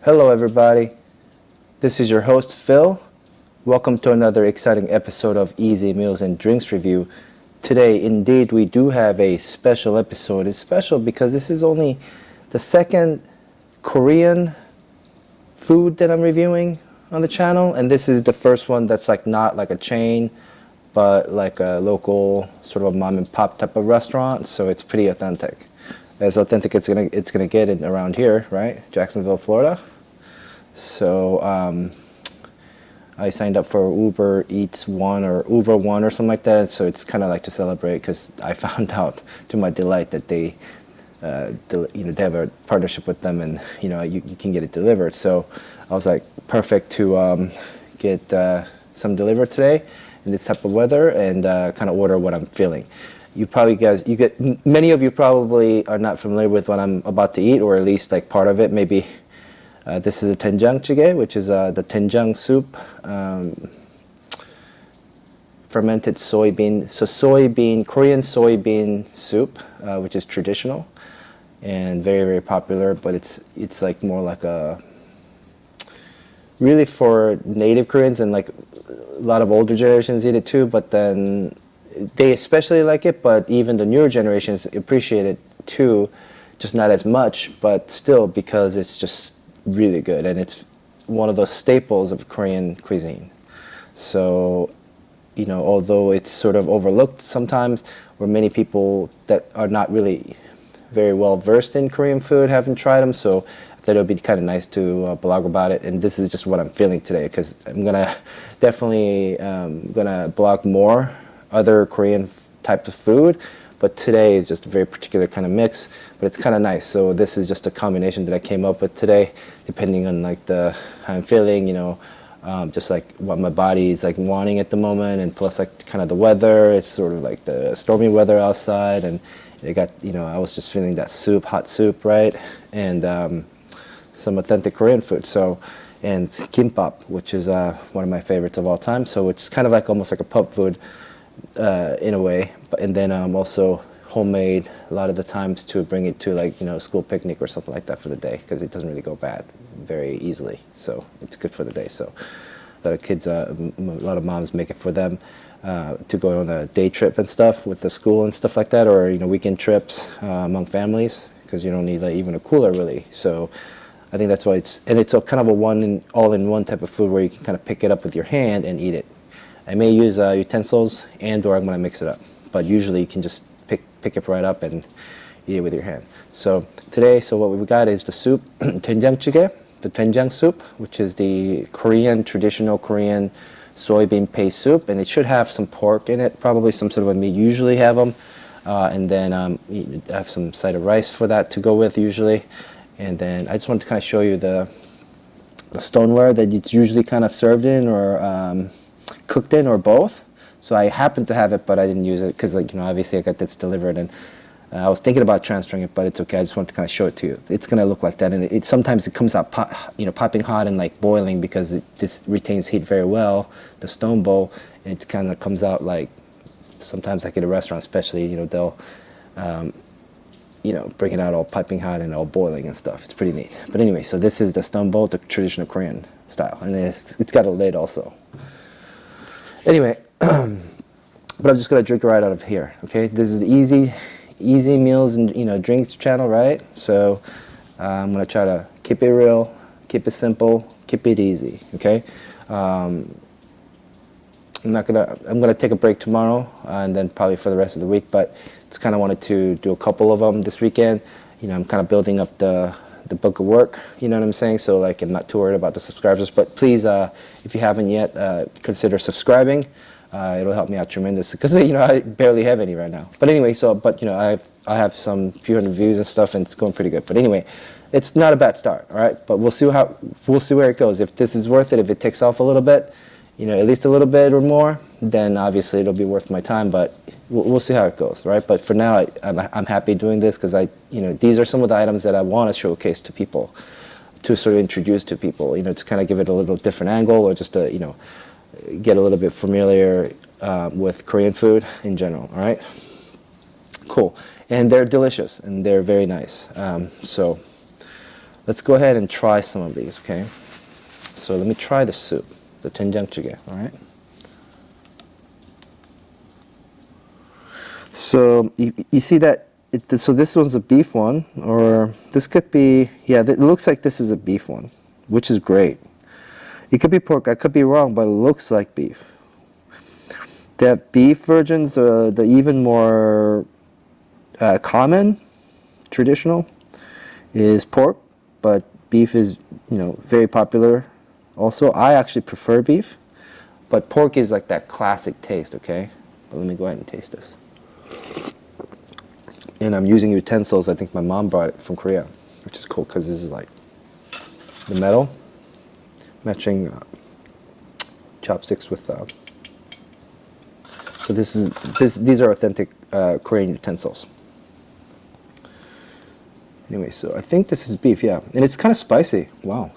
Hello everybody, this is your host Phil. Welcome to another exciting episode of Easy Meals and Drinks Review. Today indeed we do have a special episode. It's special because this is only the second Korean food that I'm reviewing on the channel, and this is the first one that's like not like a chain but like a local sort of a mom and pop type of restaurant, so it's pretty authentic. As authentic as it's gonna get in around here, right? Jacksonville, Florida. So I signed up for Uber Eats One or Uber One or something like that. So it's kind of like to celebrate because I found out to my delight that they have a partnership with them, and you can get it delivered. So I was like, perfect to get some delivered today in this type of weather and kind of order what I'm feeling. Many of you probably are not familiar with what I'm about to eat, or at least like part of it, maybe. This is a Doenjang-jjigae, which is the doenjang soup, fermented soybean. So Korean soybean soup, which is traditional and very, very popular. But it's like more like a really for native Koreans, and like a lot of older generations eat it too. But then they especially like it. But even the newer generations appreciate it too, just not as much. But still, because it's just really good, and it's one of those staples of Korean cuisine. So, although it's sort of overlooked sometimes, or many people that are not really very well versed in Korean food haven't tried them, so I thought it would be kind of nice to blog about it. And this is just what I'm feeling today, because I'm gonna definitely gonna blog more other Korean type of food, but today is just a very particular kind of mix, but it's kind of nice. So this is just a combination that I came up with today, depending on like how I'm feeling, just like what my body is like wanting at the moment, and plus like kind of the weather. It's sort of like the stormy weather outside, and it got, I was just feeling that hot soup, right? And some authentic Korean food. So, and Gimbap, which is one of my favorites of all time. So it's kind of like almost like a pub food in a way, and then also homemade a lot of the times to bring it to like school picnic or something like that for the day, because it doesn't really go bad very easily, so it's good for the day. So a lot of kids, a lot of moms make it for them to go on a day trip and stuff with the school and stuff like that, or weekend trips among families, because you don't need like even a cooler really. So I think that's why it's a kind of a all-in-one type of food where you can kind of pick it up with your hand and eat it. I may use utensils, or I'm going to mix it up, but usually you can just pick it right up and eat it with your hand. So today, what we got is the soup, Doenjang-jjigae, the doenjang soup, which is the traditional Korean soybean paste soup, and it should have some pork in it, probably some sort of a meat. Usually have them, and then you have some side of rice for that to go with usually. And then I just wanted to kind of show you the stoneware that it's usually kind of served in, or cooked in, or both. So I happened to have it, but I didn't use it because, obviously I got this delivered, and I was thinking about transferring it, but it's okay. I just wanted to kind of show it to you. It's gonna look like that, and sometimes it comes out popping hot and like boiling, because this retains heat very well, the stone bowl, and it kind of comes out like, sometimes like at a restaurant especially, they'll bring it out all piping hot and all boiling and stuff. It's pretty neat. But anyway, so this is the stone bowl, the traditional Korean style, and it's got a lid also. Anyway, but I'm just gonna drink right out of here. Okay, this is the easy meals and drinks channel, right? So I'm gonna try to keep it real, keep it simple, keep it easy. Okay, I'm gonna take a break tomorrow, and then probably for the rest of the week. But it's kind of wanted to do a couple of them this weekend. I'm kind of building up the book of work, you know what I'm saying? So like, I'm not too worried about the subscribers, but please, if you haven't yet, consider subscribing. It'll help me out tremendously, because I barely have any right now. But anyway, I have some few hundred views and stuff, and it's going pretty good. But anyway, it's not a bad start, all right? But we'll see where it goes. If this is worth it, if it takes off a little bit, at least a little bit or more, then obviously it'll be worth my time. But we'll see how it goes, right? But for now, I'm happy doing this, because these are some of the items that I want to showcase to people, to sort of introduce to people, to kind of give it a little different angle, or just to get a little bit familiar with Korean food in general. All right, cool. And they're delicious, and they're very nice. So let's go ahead and try some of these, okay? So let me try the soup, the Doenjang-jjigae, all right? So you see that, so this one's a beef one, or this could be, yeah, it looks like this is a beef one, which is great. It could be pork, I could be wrong, but it looks like beef. The beef versions, the even more common, traditional, is pork, but beef is, you know, very popular also. I actually prefer beef, but pork is like that classic taste, okay? But let me go ahead and taste this. And I'm using utensils. I think my mom brought it from Korea, which is cool because this is like the metal matching chopsticks with. So these are authentic Korean utensils. Anyway, so I think this is beef, yeah, and it's kind of spicy. Wow.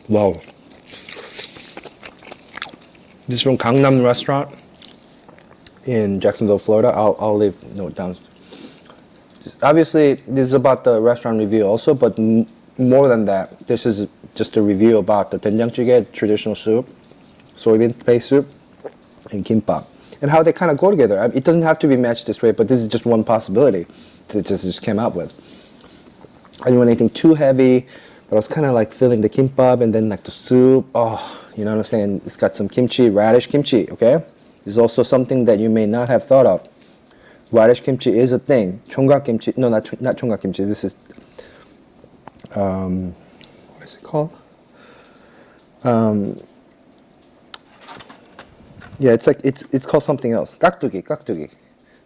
Wow. This is from Gangnam restaurant in Jacksonville, Florida. I'll leave a note down. Obviously, this is about the restaurant review also, but more than that, this is just a review about the Doenjang-jjigae traditional soup, soybean paste soup, and Gimbap, and how they kind of go together. It doesn't have to be matched this way, but this is just one possibility that just came out with. I didn't want anything too heavy, but I was kind of like feeling the Gimbap and then like the soup. Oh, you know what I'm saying? It's got some kimchi, radish kimchi, okay? This is also something that you may not have thought of. Radish kimchi is a thing. Chonggak kimchi, no, not chonggak kimchi. This is, what is it called? Yeah, it's like it's called something else. Gakdugi.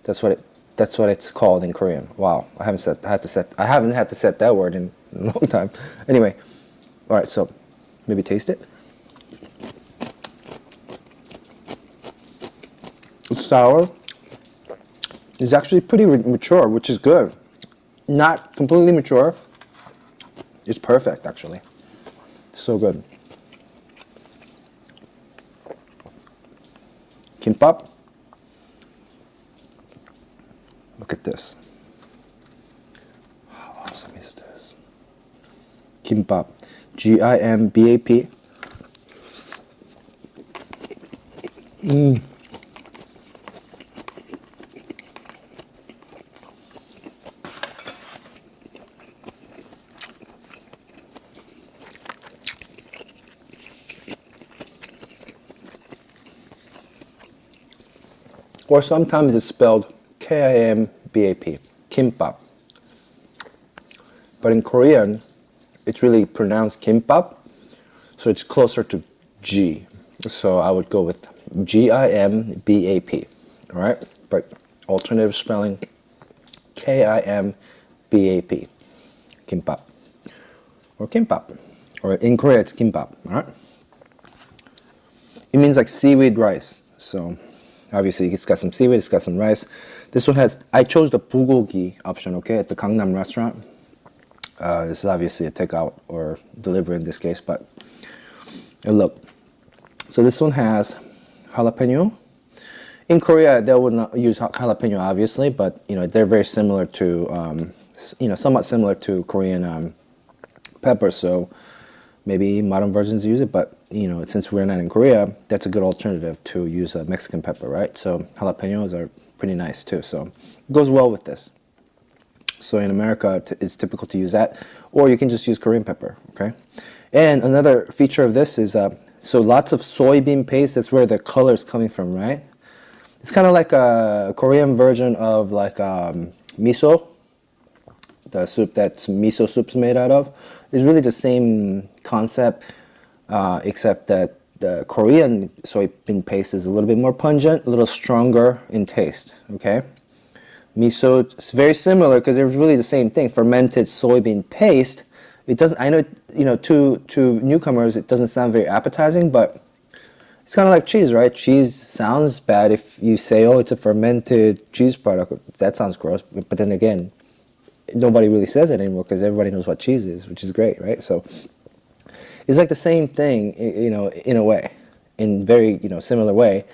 That's what it's called in Korean. Wow, I haven't had to set that word in a long time. Anyway, all right, so maybe taste it. It's sour. It's actually pretty mature, which is good. Not completely mature. It's perfect, actually. So good. Gimbap. Look at this. How awesome is this? Gimbap. Gimbap. Or sometimes it's spelled Kimbap, Gimbap. But in Korean, it's really pronounced Gimbap, so it's closer to G. So I would go with Gimbap, all right? But alternative spelling, Kimbap, Gimbap, or Gimbap, or in Korea it's Gimbap, all right? It means like seaweed rice, so obviously it's got some seaweed, it's got some rice. This one has, I chose the bulgogi option, okay, at the Gangnam restaurant. This is obviously a takeout or delivery in this case, but look. So this one has jalapeno. In Korea, they would not use jalapeno, obviously, but you know they're very similar to, somewhat similar to Korean pepper. So maybe modern versions use it, but you know, since we're not in Korea, that's a good alternative to use a Mexican pepper, right? So jalapenos are pretty nice too. So it goes well with this. So in America, it's typical to use that, or you can just use Korean pepper, okay? And another feature of this is, so lots of soybean paste, that's where the color is coming from, right? It's kind of like a Korean version of like miso, the soup that miso soup's made out of. It's really the same concept, except that the Korean soybean paste is a little bit more pungent, a little stronger in taste, okay? Miso, it's very similar because they're really the same thing. Fermented soybean paste. It doesn't. I know, to newcomers, it doesn't sound very appetizing, but it's kind of like cheese, right? Cheese sounds bad if you say, "Oh, it's a fermented cheese product." That sounds gross. But then again, nobody really says it anymore because everybody knows what cheese is, which is great, right? So it's like the same thing, in a way, in very similar way.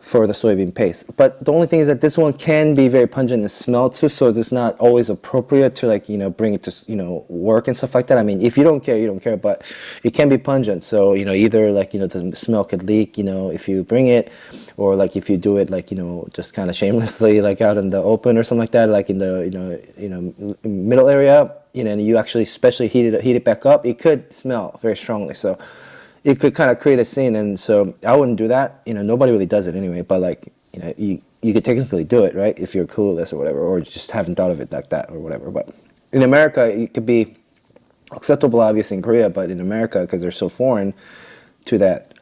for the soybean paste. But the only thing is that this one can be very pungent in smell too, so it's not always appropriate to like, bring it to, work and stuff like that. I mean, if you don't care, you don't care, but it can be pungent. So, either like, the smell could leak, if you bring it, or like if you do it like, just kind of shamelessly like out in the open or something like that, like in the, middle area, and you actually especially heat it back up, it could smell very strongly. So it could kind of create a scene, and so I wouldn't do that. Nobody really does it anyway, but like, you could technically do it, right, if you're clueless or whatever, or just haven't thought of it like that or whatever. But in America, it could be acceptable, obviously, in Korea, but in America, because they're so foreign to that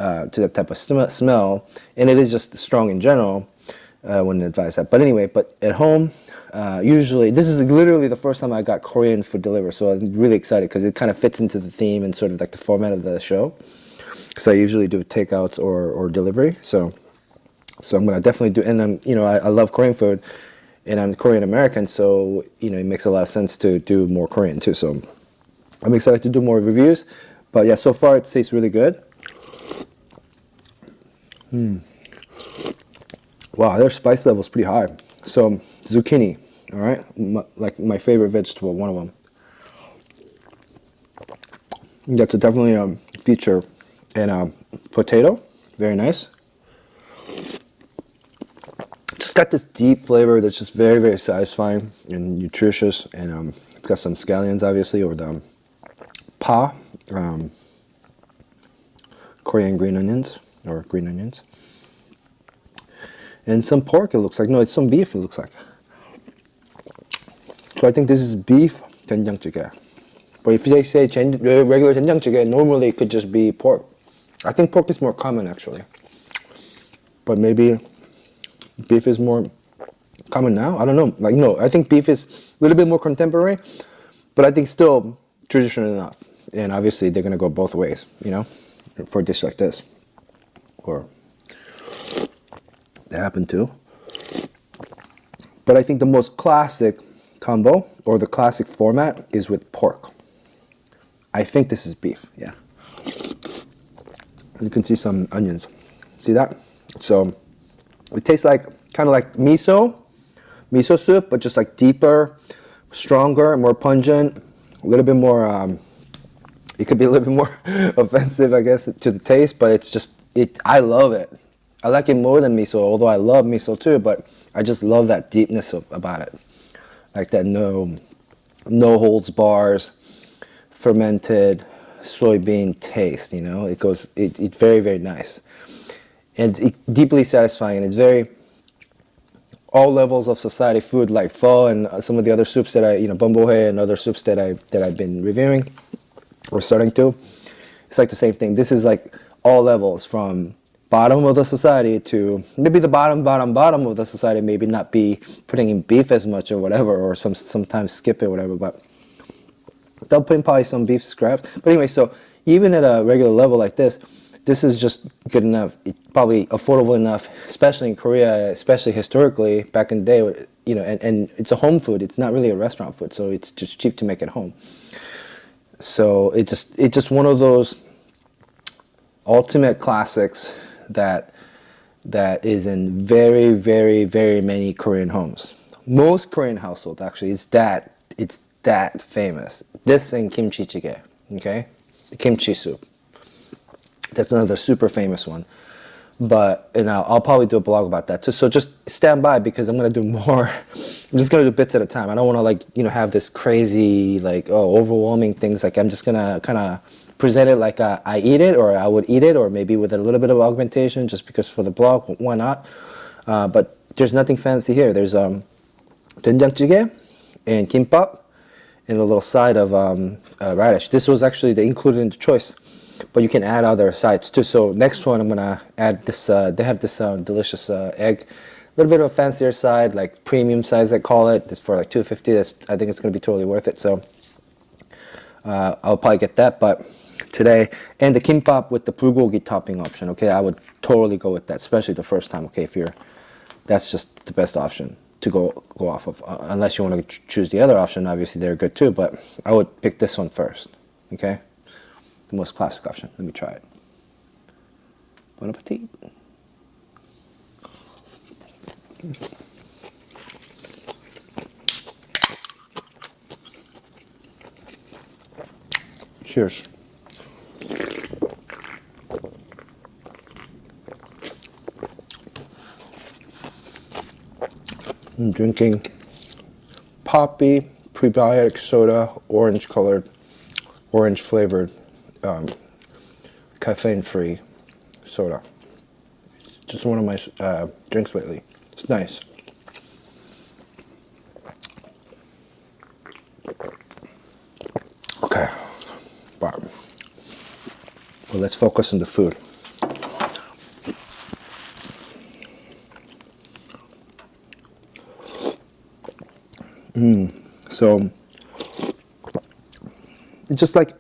type of smell, and it is just strong in general, I wouldn't advise that. But anyway, but at home, usually, this is literally the first time I got Korean food delivered, so I'm really excited because it kind of fits into the theme and sort of like the format of the show. Because I usually do takeouts or delivery, so I'm gonna definitely do. And I love Korean food, and I'm Korean American, so it makes a lot of sense to do more Korean too. So I'm excited to do more reviews. But yeah, so far it tastes really good. Wow, their spice level is pretty high. So zucchini, all right, like my favorite vegetable, one of them. That's definitely a feature. And potato, very nice. Just got this deep flavor that's just very, very satisfying and nutritious. And it's got some scallions, obviously, or the pa, Korean green onions, or green onions. And some pork, it looks like. No, it's some beef, it looks like. So I think this is beef Doenjang-jjigae. But if they say regular Doenjang-jjigae, normally it could just be pork. I think pork is more common, actually. But maybe beef is more common now? I don't know. Like, no, I think beef is a little bit more contemporary, but I think still traditional enough. And obviously, they're going to go both ways, for a dish like this. Or they happen to. But I think the most classic combo, or the classic format, is with pork. I think this is beef, yeah. You can see some onions. See that? So it tastes like kind of like miso soup, but just like deeper, stronger, more pungent, a little bit more. It could be a little bit more offensive, I guess, to the taste, but it's just it. I love it. I like it more than miso, although I love miso too. But I just love that deepness about it, like that no holds bars, fermented soybean taste. It's very, very nice, and it's deeply satisfying, and it's very all levels of society food, like pho and some of the other soups that bumbohe and other soups that I've been reviewing or starting to. It's like the same thing. This is like all levels, from bottom of the society to maybe the bottom of the society, maybe not be putting in beef as much or whatever, or sometimes skip it or whatever, but they'll put in probably some beef scraps. But anyway, so even at a regular level like this is just good enough. It's probably affordable enough, especially in Korea, especially historically back in the day. And it's a home food. It's not really a restaurant food, so it's just cheap to make at home. So it's just one of those ultimate classics that is in very, very, very many Korean homes. Most Korean households, actually, it's that famous. This and kimchi jjigae, okay? The kimchi soup. That's another super famous one. But I'll probably do a blog about that too. So just stand by, because I'm gonna do more. I'm just gonna do bits at a time. I don't want to have this crazy overwhelming things. Like, I'm just gonna kind of present it like I eat it, or I would eat it, or maybe with a little bit of augmentation, just because for the blog, why not? But there's nothing fancy here. There's Doenjang-jjigae and Gimbap, and a little side of radish. This was actually included in the choice, but you can add other sides too. So next one, I'm gonna add this. They have this delicious egg, a little bit of a fancier side, like premium size, I call it. It's for like $2.50. I think it's gonna be totally worth it. So I'll probably get that. But today, and the kimbap with the bulgogi topping option. Okay, I would totally go with that, especially the first time. Okay, that's just the best option to go off of, unless you want to choose the other option. Obviously they're good too, but I would pick this one first. Okay, the most classic option. Let me try it. Bon appetit. Cheers. I'm drinking Poppy prebiotic soda, orange colored, orange flavored, caffeine free soda. It's just one of my drinks lately. It's nice. Okay, but well, let's focus on the food. So it's like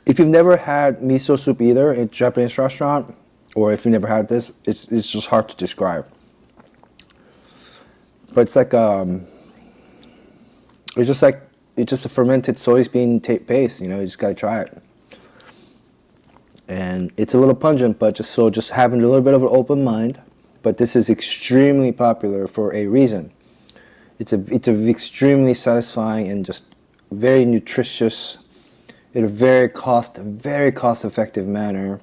if you've never had miso soup either in a Japanese restaurant, or if you never had this, it's just hard to describe. But it's like it's just a fermented soybean paste. You know, you just gotta try it. And it's a little pungent, but just having a little bit of an open mind. But this is extremely popular for a reason. It's a extremely satisfying and just very nutritious in a very cost effective manner,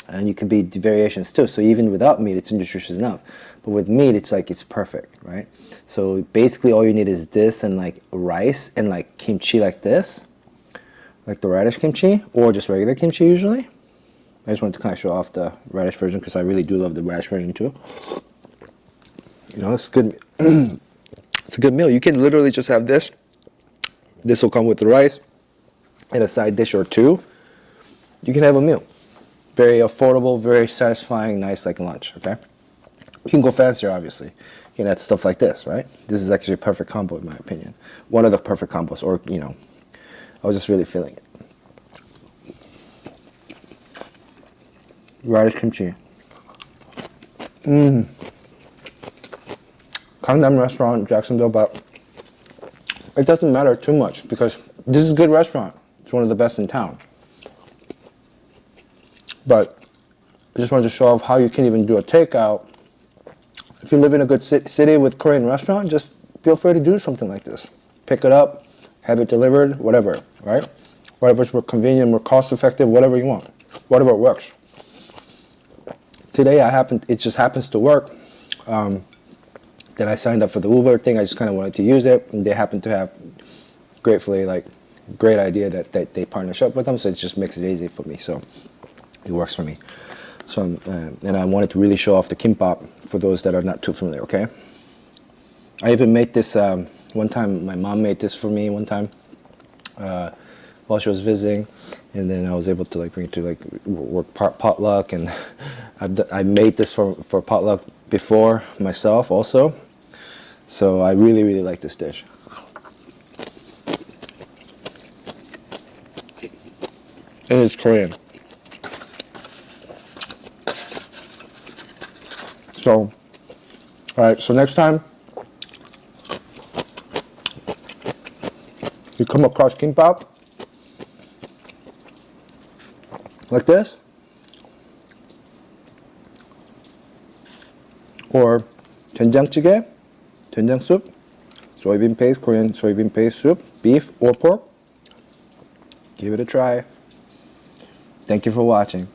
and you can be variations too. So even without meat, it's nutritious enough. But with meat, it's like it's perfect, right? So basically, all you need is this and like rice and like kimchi like this, like the radish kimchi or just regular kimchi usually. I just wanted to kind of show off the radish version because I really do love the radish version too. You know, it's good. It's a good meal. You can literally just have this. This will come with the rice and a side dish or two. You can have a meal. Very affordable, very satisfying, nice like lunch, okay? You can go fancier, obviously. You can add stuff like this, right? This is actually a perfect combo in my opinion. One of the perfect combos, or, you know, I was just really feeling it. Radish kimchi. Gangnam restaurant, Jacksonville, but it doesn't matter too much because this is a good restaurant. It's one of the best in town. But I just wanted to show off how you can even do a takeout. If you live in a good city with Korean restaurant, just feel free to do something like this. Pick it up, have it delivered, whatever, right? Whatever's more convenient, more cost effective, whatever you want, whatever works. Today it just happens to work. That I signed up for the Uber thing. I just kind of wanted to use it, and they happen to have, gratefully, like, great idea that they partner up with them. So it just makes it easy for me. So it works for me. So and I wanted to really show off the Gimbap for those that are not too familiar. Okay. I even made this one time. My mom made this for me one time while she was visiting, and then I was able to like bring it to like work potluck, and I made this for potluck before myself also. So I really, really like this dish. And it's Korean. So, alright, so next time you come across Gimbap like this, or Doenjang-jjigae, doenjang soup, soybean paste, Korean soybean paste soup, beef or pork, give it a try. Thank you for watching.